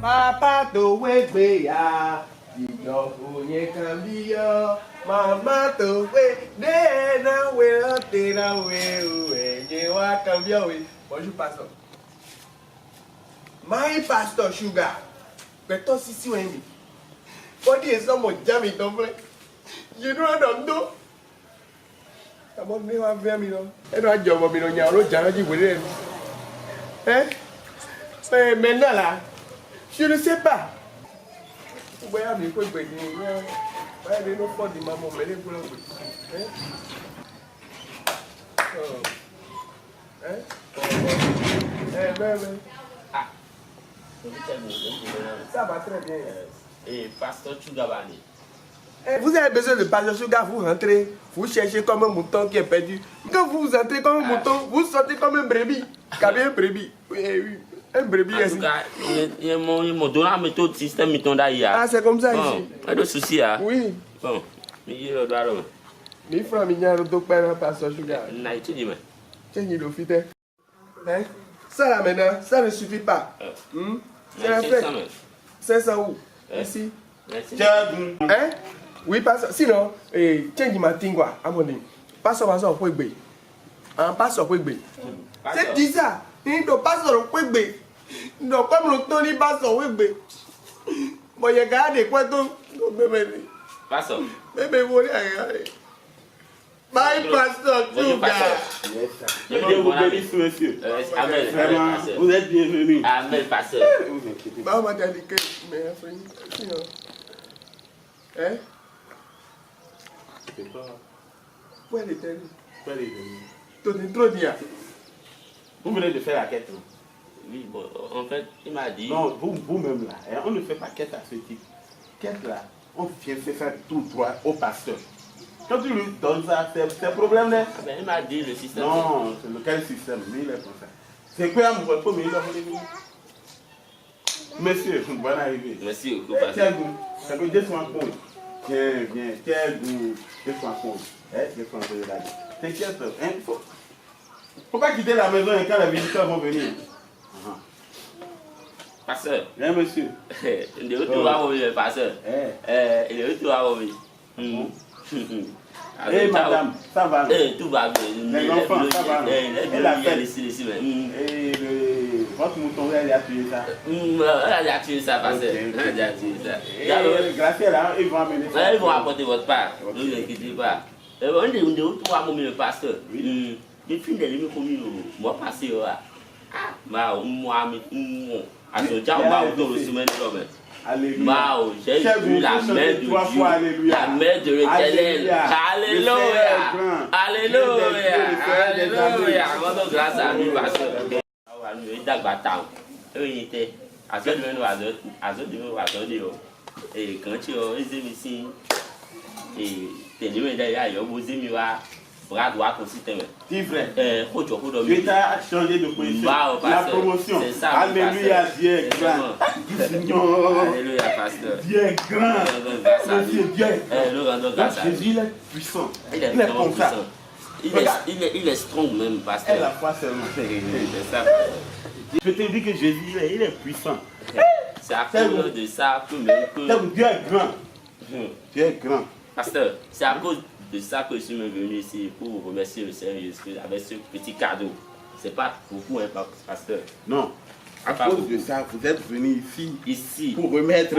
Papa to wegbe ya, ìjọ òye kan bí yọ. Mama to we de na we te na we ẹ̀yẹ wa kan bí ọ̀wé. Bonjour pastor. My pastor sugar. Pẹ̀tọ́ sísí wẹ̀ mi. Bọ́dí èso mọ̀ já mi tán fúnlẹ̀. You know what I'm doing? Àmọ́ ní wàá fẹ́ mi lọ. Ẹnu àjọ ọmọ mi lọ yàn ọ́ jà lọ́jọ́ ìwé rẹ̀ mi. Maintenant là, je ne sais pas. Ouais, mais quoi, ouais, mais non, pas de maman, mais les pour la Ah, ça va très bien. Et pasteur Chugabani. Vous avez besoin de pasteur Sugar, vous rentrez, vous cherchez comme un mouton qui est perdu. Quand vous entrez comme un mouton, vous sortez comme un brebis. Comme un brebis. Oui, oui. Un brebis. En tout cas, il m'a donné la méthode système mouton d'ailleurs. Ah, c'est comme ça ici. Pas de souci, hein? Oui. Bon, il y a le droit. Mais frère, il y a un docteur pasteur Sugar. n'a été dit, mais. Tiens, il le fait. Hein? Ça là maintenant, ça ne suffit pas. C'est la fête. 500 où? Ici. Hein? Oui, passe. Sinon, tiens, il m'a dit quoi? À mon avis. Passe au Kwegbe. Passe au Kwegbe. C'est bizarre. Il ne passe au Kwegbe. Non, comme le Tony passe au Kwegbe. Bon, il y a gardé quoi donc? Passe. Bébé, vous regardez. Bye, pasteur, Vous bénisse, monsieur. Amen. Vraiment, vous êtes bienvenus. Amen, pasteur. Bah, on m'a dit que mais sinon. Hein? C'est pas. Où elle était? Pas les amis. Toi, t'es trop bien. Vous venez de faire la quête. Oui, bon, en fait, il m'a dit. Non, vous-même là, hein, on ne fait pas quête à ce type. Quête là, on vient faire ça tout droit au pasteur. Quand tu lui donnes ça, c'est un problème là. Ben, il m'a dit le système. Non, c'est lequel système? Mais il est comme ça. C'est quoi mon votre mais il a voulu. Monsieur, vous allez arriver. Merci beaucoup, Tiens, pasteur. ça veut dire son compte. Tiens, viens, tiens, son compte. T'inquiète, il faut pas quitter la maison quand les visiteurs vont venir. Pasteur. Viens, monsieur. Il est retour à vous, pasteur. Il est retour à vous. Eh, madame, ça va. Tout va bien. Les enfants, ça va. Elle a fait Et votre mouton, elle a tué ça. Elle a tué ça, pasteur. Elle a tué ça. Gracieux là, ils vont amener ça. Ils vont apporter votre part. Ne vous inquiétez pas. On est retour à mon pasteur. Les filles de l'ennemi commis, moi, passer. Moi, Alléluia. J'ai vu la main de Dieu, la main de l'Éternel. Alléluia. Alléluia. Alléluia. Rendons grâce à lui parce que il dàgbà tán. Il était à ce moment-là, et quand tu as les émissions, et tes numéros d'ailleurs, il y a vos émissions. Bras droit au système. C'est vrai. Dieu t'a changé de position. La promotion. Alléluia, Dieu est grand. Alléluia, pasteur. Dieu est grand. Monsieur, Dieu est grand. Jésus, il est puissant. Il est comme ça. Il est strong même, pasteur. Elle a foi seulement. C'est ça. Je te dis que Jésus, il est puissant. C'est à cause de ça que même que... Dieu est grand. Dieu est grand. Pasteur, c'est à cause de ça que je suis venu ici pour vous remercier le Seigneur Jésus avec ce petit cadeau. C'est pas beaucoup, hein, pasteur. Non. À cause de ça, vous êtes venu ici pour remettre,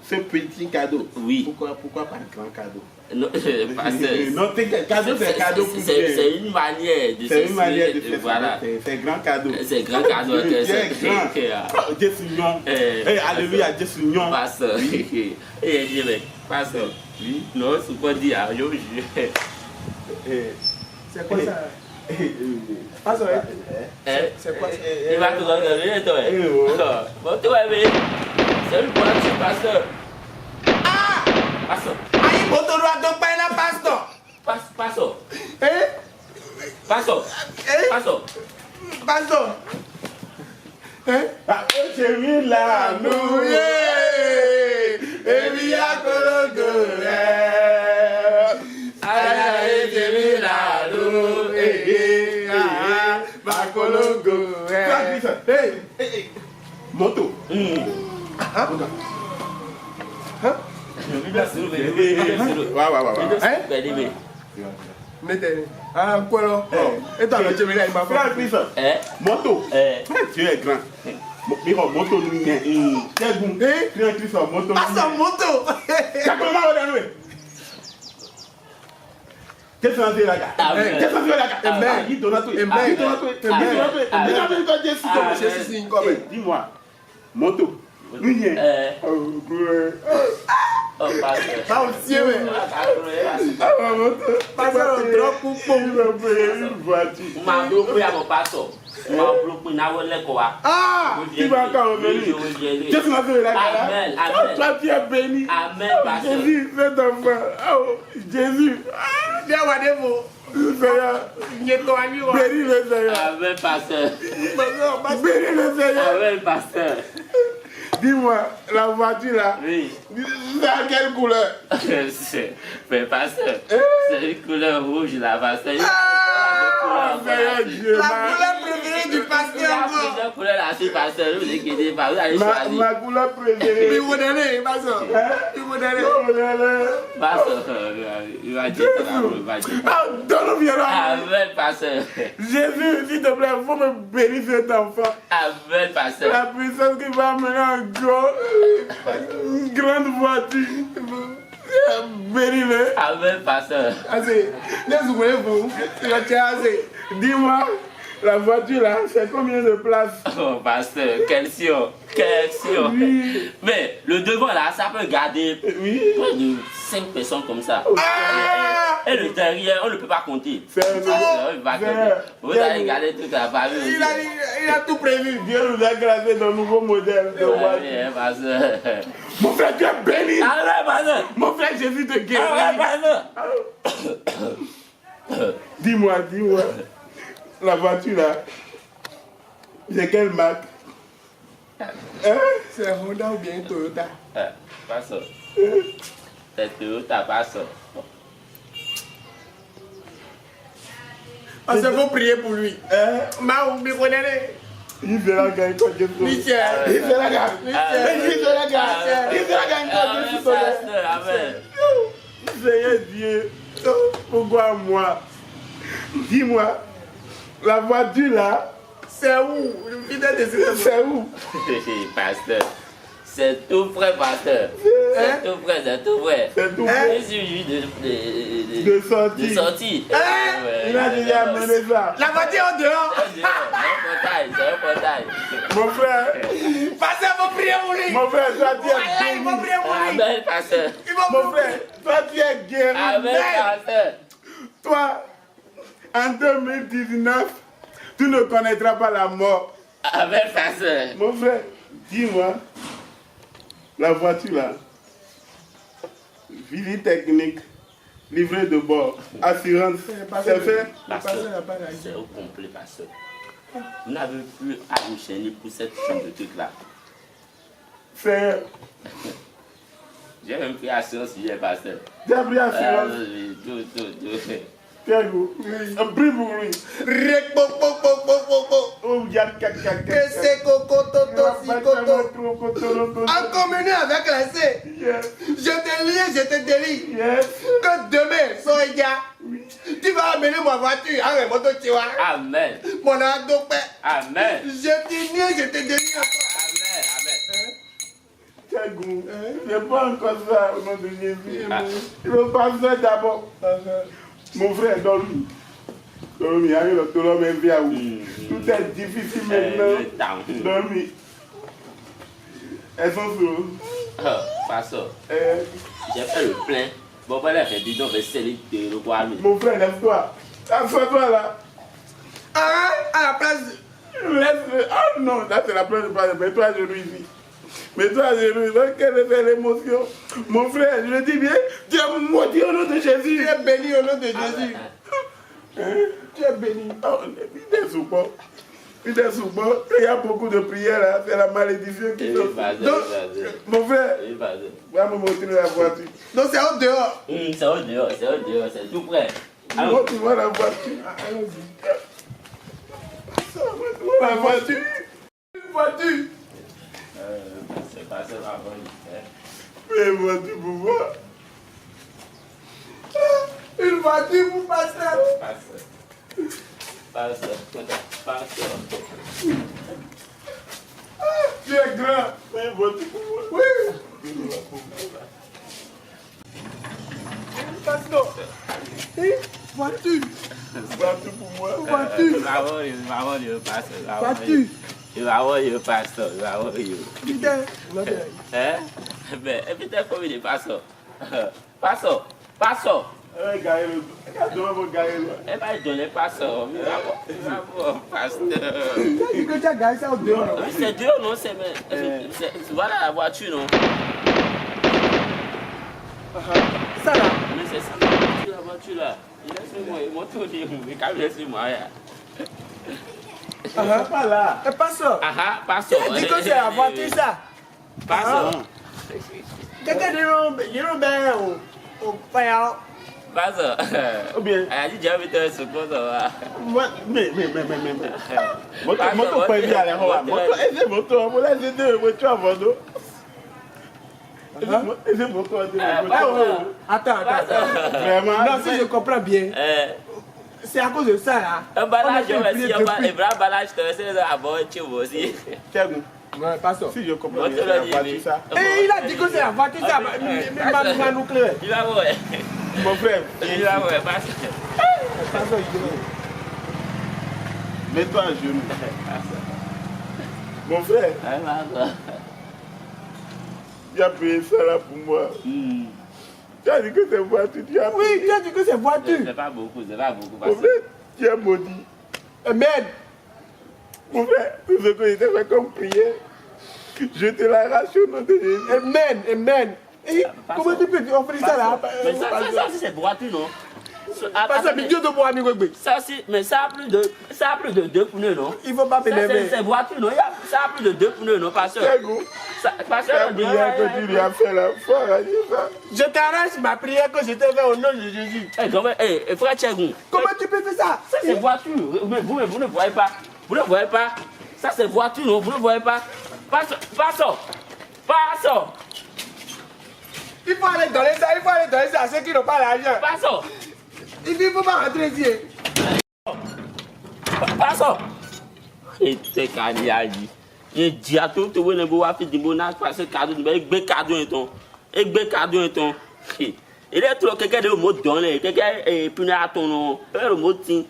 ce petit cadeau. Oui. Pourquoi pas un grand cadeau? Non, pasteur. Non, cadeau, c'est cadeau pour Dieu. C'est une manière de C'est une manière de faire. Voilà. C'est grand cadeau. C'est grand cadeau. C'est grand. Dieu s'union. Alléluia, Dieu s'union. Pasteur. Et il dit, mais, pasteur. Oui. Non, c'est pas dire, C'est quoi ça? Pasteur, c'est quoi ça? Il va te regarder, toi. Bon, toi, c'est le point, pasteur. Ah! Pasteur. Aïe, bon, tu dois donc pas la pasteur. Pasteur. Pasteur. Pasteur. J'ai mis là, nous, et bien que j'ai mis là, nous, et Moto. Hein? Hein? Ouais. Mettez. Ah, quoi là? Et toi, tu veux aller ma frère Christophe. Moto. Tu es grand. Moto nous vient. Quel bon. Frère Christophe, moto. Ah, ça moto. T'as comment on a qu'est-ce que tu as là? Qu'est-ce que tu as là? Dis-moi. Moto. Nous vient. Pas aussi, mais. Pas ça, trop pour une voiture. Ma bloqué à mon passeur. Ma bloqué n'a pas quoi. Ah, tu vas encore venir. Qu'est-ce que tu as fait là? Amen. Toi, tu es béni. Amen, pasteur. Jésus, cet enfant. Oh, Jésus. Viens voir des mots. Seigneur. Bénis le Seigneur. Amen, pasteur. Bénis le Seigneur. Amen, pasteur. Dis-moi, la voiture là, oui. C'est à quelle couleur? Mais pasteur, c'est une couleur rouge là, pasteur. La couleur préférée du pasteur. La couleur là, c'est pasteur. Ne vous inquiétez pas, vous allez choisir. Ma couleur préférée. Il vous donne, pasteur. Il vous donne. Pasteur, il va dire ça. Donne-moi là. Amen, pasteur. Jésus, s'il te plaît, il faut me bénir cet enfant. Amen, pasteur. La puissance qui va amener une grande voiture. Bénis-le. Amen, pasteur. Assez. Laisse-vous. Dis-moi, la voiture là, c'est combien de places? Oh, pasteur, quelle sion. Quelle sion. Oui. Mais le devant là, ça peut garder près de 5 personnes comme ça. Et le derrière, on ne peut pas compter. Vous allez garder tout à part. Il a tout prévu. Dieu nous a grâce d'un nouveau modèle de voiture. Mon frère, tu es béni. Mon frère, Jésus te guérit. Dis-moi, la voiture là, c'est quelle marque? C'est Honda ou bien Toyota? Pas ça. C'est Toyota, pas ça. Parce qu'il faut prier pour lui. Il fera gagner quoi que ce soit. Il fera gagner. Seigneur Dieu, pourquoi moi? Dis-moi, la voiture là, c'est où? C'est où? Pasteur, c'est tout près, pasteur. C'est tout près, c'est tout près. C'est tout près. Il suffit de sortir. De sortir. Il a déjà amené ça. La voiture en dehors. C'est un portail. Mon frère. Pasteur, il faut prier pour lui. Mon frère, toi tu es béni. Il faut prier pour lui. Amen, pasteur. Mon frère, toi tu es guéri. Amen, pasteur. Toi, en 2019, tu ne connaîtras pas la mort. Amen, pasteur. Mon frère, dis-moi, la voiture là, visite technique, livret de bord, assurance, c'est fait? C'est au complet, pasteur. Vous n'avez plus à vous chaîner pour cette chambre de trucs là. C'est... J'ai même pris assurance hier, pasteur. Tu as pris assurance? Tout. Tiens, vous. Un prix pour lui. En communion avec la C. Je te lis, je te délie. Que demain, Soya, tu vas amener ma voiture. Amen. Mon adopé. Amen. Je te lis, je te délie. Amen. C'est pas encore ça au nom de Jésus. Il faut passer d'abord. Mon frère, dormi. Dormi, tout l'homme est bien. Tout est difficile maintenant. Dormi. Elles sont sur. Pasteur, j'ai fait le plein. Bon, voilà, j'ai dit, donc, je vais sceller le quoi. Mon frère, lève-toi. Assois-toi là. Ah, à la place. Laisse-le. Oh non, là c'est la place de passer. Mets-toi à genoux ici. Mets-toi à genoux. Quelle est l'émotion? Mon frère, je le dis bien, tu es maudit au nom de Jésus. Tu es béni au nom de Jésus. Tu es béni. Oh, il est sous bon. Il est sous bon. Il y a beaucoup de prières là. C'est la malédiction qui tombe. Donc, mon frère, va me montrer la voiture. Donc c'est au dehors. C'est au dehors, c'est tout près. Montre-moi la voiture. La voiture. Voiture. C'est pas ça, la bonne. Mais voiture pour moi. Une voiture pour pasteur. Pasteur. Tu es grand. Mais voiture pour moi. Oui. Pasteur. Voiture. Voiture pour moi. Voiture. Pasteur. Voiture. Il va voir le pasteur. Il va voir le. Putain. Hein? Mais putain, combien de pasteur? Pasteur. Elle va donner pasteur. Il va voir pasteur. Tu as gagné ça au dehors. C'est dur, non? Voilà la voiture, non? Ça là. Mais c'est ça la voiture là. Laisse-moi, il monte au début. Mais quand laisse-moi, Pas là. Et pasteur. Pasteur. Tu dis que c'est la voiture ça. Pasteur. Quelqu'un dit non ben au payant. Pasteur. Ou bien. Elle a dit déjà, mais tu es ce qu'on va. Mais. Moto pas bien aller. Moto, c'est moto. On va laisser deux voitures avant nous. C'est moto. Attends. Vraiment. Non, si je comprends bien, c'est à cause de ça là. Un balage, un vrai balage, tu sais, à bord, tu vois aussi. Ouais, pasteur. Si je comprends bien, c'est la voiture ça. Et il a dit que c'est la voiture ça. Ma nucléaire. Il va voir. Mon frère. Il va voir, pasteur. Pasteur, il dit Mets-toi à genoux. Mon frère, tu as payé ça là pour moi. Tu as dit que c'est voiture, tu as payé. oui, tu as dit que c'est voiture. C'est pas beaucoup, Mon pasteur. frère, tu as maudit. Amen. Mon frère, tout ce que je t'ai fait comme prière, je te l'arrache au nom de Jésus. Amen. Et comment tu peux offrir ça là? Mais ça aussi, c'est voiture, non? Parce que Dieu de moi, amigo. Ça aussi, mais ça a plus de 2 pneus, non? Il ne faut pas m'énerver. C'est voiture, non? Ça a plus de 2 pneus, non, pasteur? C'est bon. Pasteur, La prière que tu lui as fait là, faut arracher ça. Je t'arrache ma prière que je t'ai fait au nom de Jésus. Frère Tchegou. Comment tu peux faire ça? Ça, c'est voiture. Mais vous ne voyez pas. Vous ne voyez pas. Ça, c'est voiture, non? Vous ne voyez pas. Pasteur. Il faut aller donner ça à ceux qui n'ont pas l'argent. Pasteur. Il ne faut pas rentrer ici. Pasteur. Et c'est quand il a dit. Il dit à tout le monde que vous avez parce que cadeau, il cadeau et ton. Il est trop quelqu'un de mot donné, quelqu'un est puni à ton nom, le mot tin.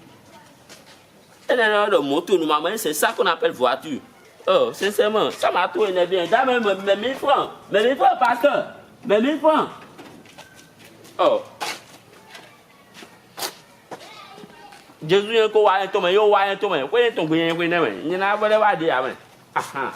Et le moto, c'est ça qu'on appelle voiture. Oh, sincèrement, ça m'a tout énervé. Même 1000 francs. Mais 1000 francs, pasteur. Mais 1000 francs. Oh. Jésus est un peu de temps, mais il y a un peu de temps. Il y a un peu de temps.